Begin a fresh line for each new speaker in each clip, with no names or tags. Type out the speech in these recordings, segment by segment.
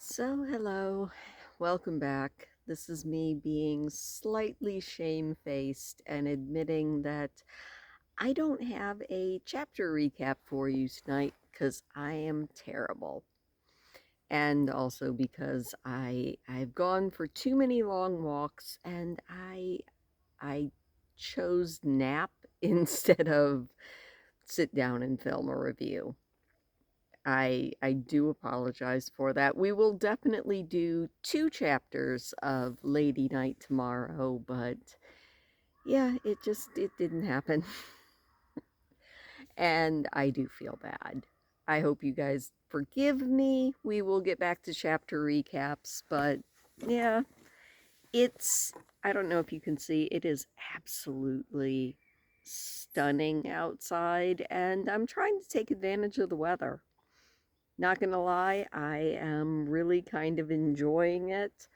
So, hello, welcome back. This is me being slightly shamefaced and admitting that I don't have a chapter recap for you tonight because I am terrible. And also because I've gone for too many long walks and I chose nap instead of sit down and film a review. I do apologize for that. We will definitely do 2 chapters of Lady Night tomorrow, but yeah, it didn't happen. And I do feel bad. I hope you guys forgive me. We will get back to chapter recaps, but yeah, I don't know if you can see, it is absolutely stunning outside, and I'm trying to take advantage of the weather. Not gonna lie, I am really kind of enjoying it.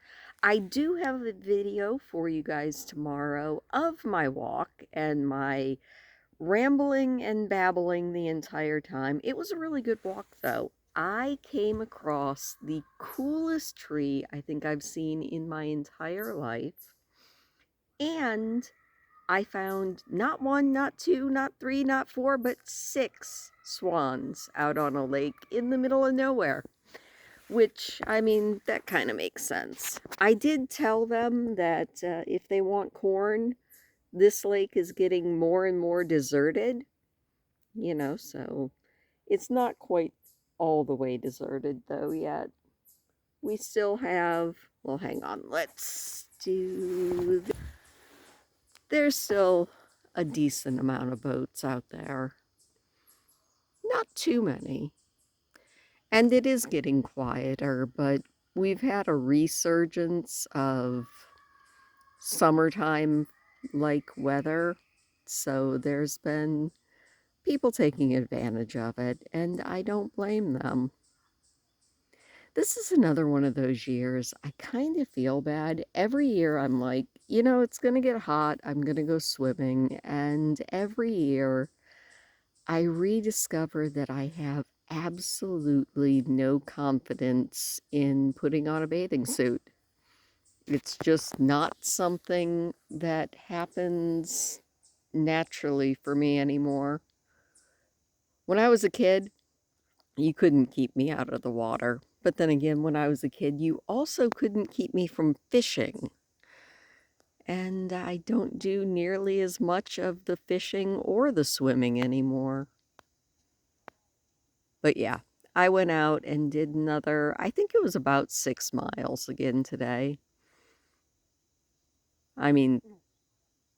I do have a video for you guys tomorrow of my walk and my rambling and babbling the entire time. It was a really good walk though. I came across the coolest tree I think I've seen in my entire life. And I found not one, not two, not three, not four, but 6 swans out on a lake in the middle of nowhere. Which, I mean, that kind of makes sense. I did tell them that if they want corn, this lake is getting more and more deserted, so it's not quite all the way deserted though yet. We still have, well, hang on, let's do this. There's still a decent amount of boats out there. Not too many. And it is getting quieter, but we've had a resurgence of summertime like weather. So there's been people taking advantage of it, and I don't blame them. This is another one of those years I kind of feel bad. Every year I'm like, it's going to get hot. I'm going to go swimming. And every year I rediscover that I have absolutely no confidence in putting on a bathing suit. It's just not something that happens naturally for me anymore. When I was a kid, you couldn't keep me out of the water. But then again, when I was a kid, you also couldn't keep me from fishing. And I don't do nearly as much of the fishing or the swimming anymore. But yeah, I went out and did another, I think it was about 6 miles again today. I mean,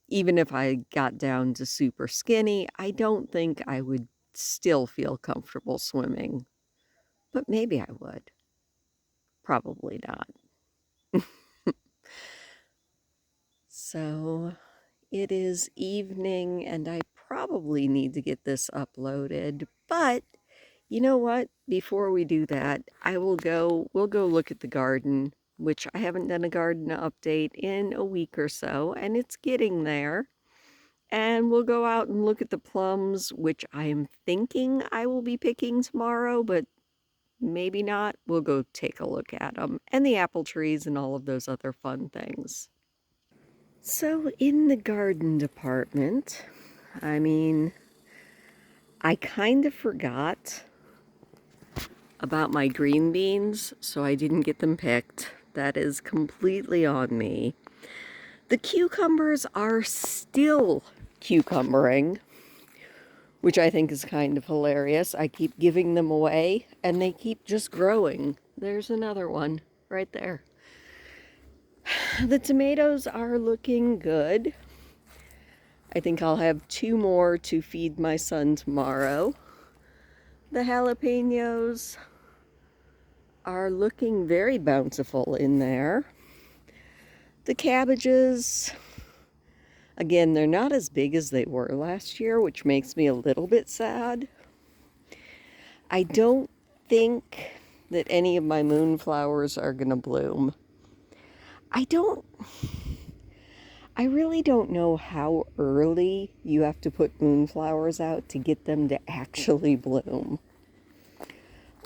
even if I got down to super skinny, I don't think I would still feel comfortable swimming. But maybe I would. Probably not. So it is evening and I probably need to get this uploaded. But you know what? Before we do that, we'll go look at the garden, which I haven't done a garden update in a week or so, and it's getting there. And we'll go out and look at the plums, which I am thinking I will be picking tomorrow, but maybe not. We'll go take a look at them, and the apple trees and all of those other fun things. So in the garden department, I mean, I kind of forgot about my green beans, so I didn't get them picked. That is completely on me. The cucumbers are still cucumbering, which I think is kind of hilarious. I keep giving them away, and they keep just growing. There's another one right there. The tomatoes are looking good. I think I'll have 2 more to feed my son tomorrow. The jalapenos are looking very bountiful in there. The cabbages, again, they're not as big as they were last year, which makes me a little bit sad. I don't think that any of my moonflowers are going to bloom. I really don't know how early you have to put moonflowers out to get them to actually bloom.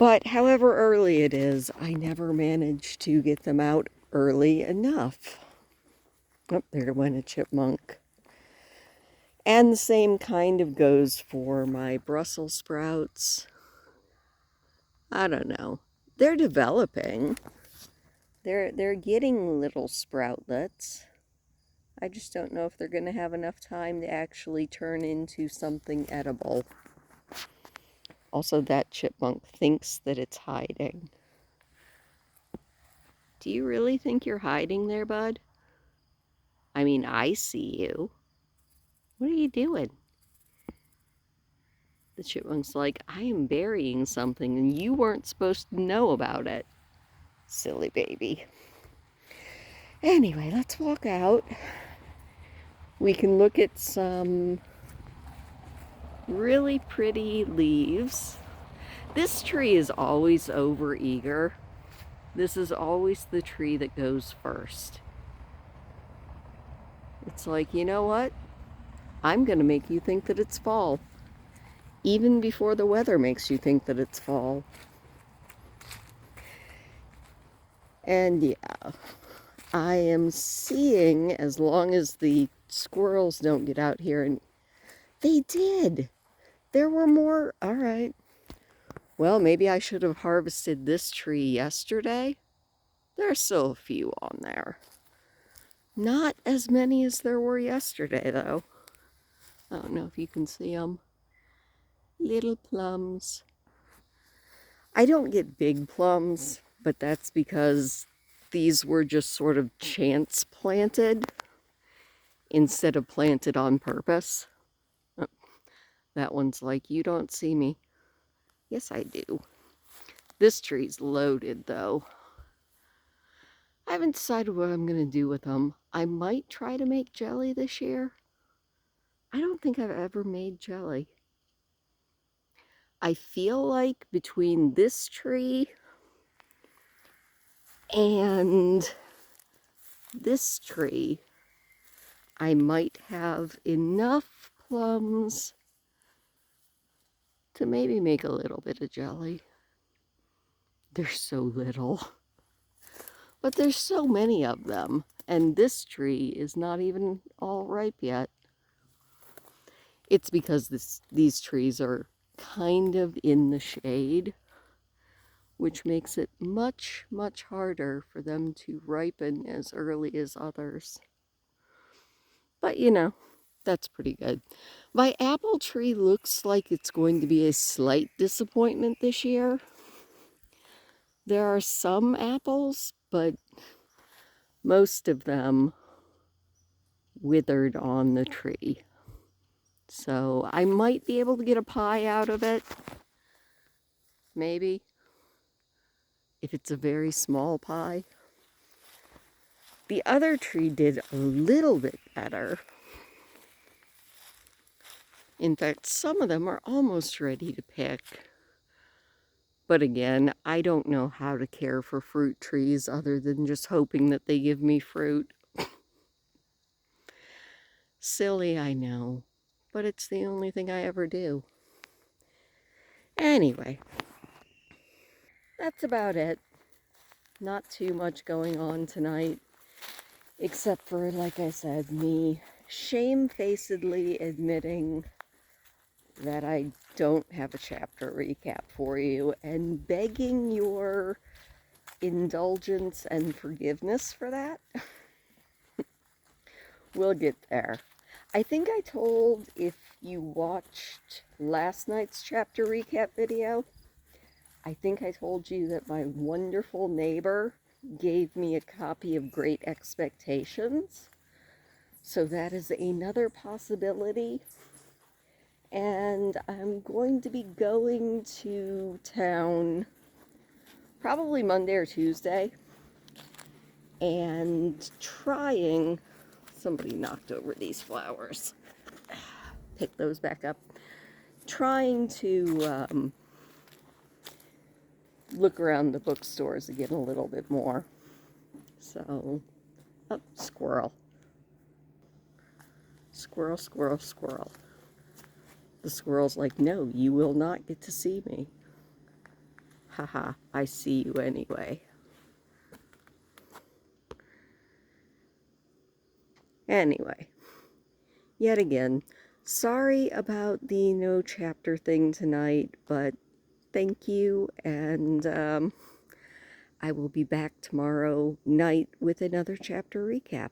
But however early it is, I never manage to get them out early enough. Oh, there went a chipmunk. And the same kind of goes for my Brussels sprouts. I don't know. They're developing. They're getting little sproutlets. I just don't know if they're going to have enough time to actually turn into something edible. Also, that chipmunk thinks that it's hiding. Do you really think you're hiding there, bud? I mean, I see you. What are you doing? The chipmunk's like, I am burying something and you weren't supposed to know about it. Silly baby. Anyway, let's walk out. We can look at some really pretty leaves. This tree is always over eager. This is always the tree that goes first. It's like, you know what? I'm going to make you think that it's fall. Even before the weather makes you think that it's fall. And yeah, I am seeing, as long as the squirrels don't get out here, and they did. There were more. All right. Well, maybe I should have harvested this tree yesterday. There's still a few on there. Not as many as there were yesterday, though. I don't know if you can see them. Little plums. I don't get big plums, but that's because these were just sort of chance planted instead of planted on purpose. Oh, that one's like, you don't see me. Yes, I do. This tree's loaded, though. I haven't decided what I'm going to do with them. I might try to make jelly this year. I don't think I've ever made jelly. I feel like between this tree and this tree, I might have enough plums to maybe make a little bit of jelly. They're so little. But there's so many of them, and this tree is not even all ripe yet. It's because these trees are kind of in the shade, which makes it much, much harder for them to ripen as early as others. But you know, that's pretty good. My apple tree looks like it's going to be a slight disappointment this year. There are some apples, but most of them withered on the tree. So I might be able to get a pie out of it. Maybe. If it's a very small pie. The other tree did a little bit better. In fact, some of them are almost ready to pick. But again, I don't know how to care for fruit trees other than just hoping that they give me fruit. Silly, I know, but it's the only thing I ever do. Anyway, that's about it. Not too much going on tonight, except for, like I said, me shamefacedly admitting that I don't have a chapter recap for you and begging your indulgence and forgiveness for that. We'll get there. I think I told, if you watched last night's chapter recap video, I think I told you that my wonderful neighbor gave me a copy of Great Expectations. So that is another possibility. And I'm going to be going to town probably Monday or Tuesday and trying, somebody knocked over these flowers, pick those back up, trying to look around the bookstores again a little bit more. So, oh, squirrel. Squirrel, squirrel, squirrel. The squirrel's like, no, you will not get to see me. Haha, I see you anyway. Anyway, yet again, sorry about the no chapter thing tonight, but thank you, and I will be back tomorrow night with another chapter recap.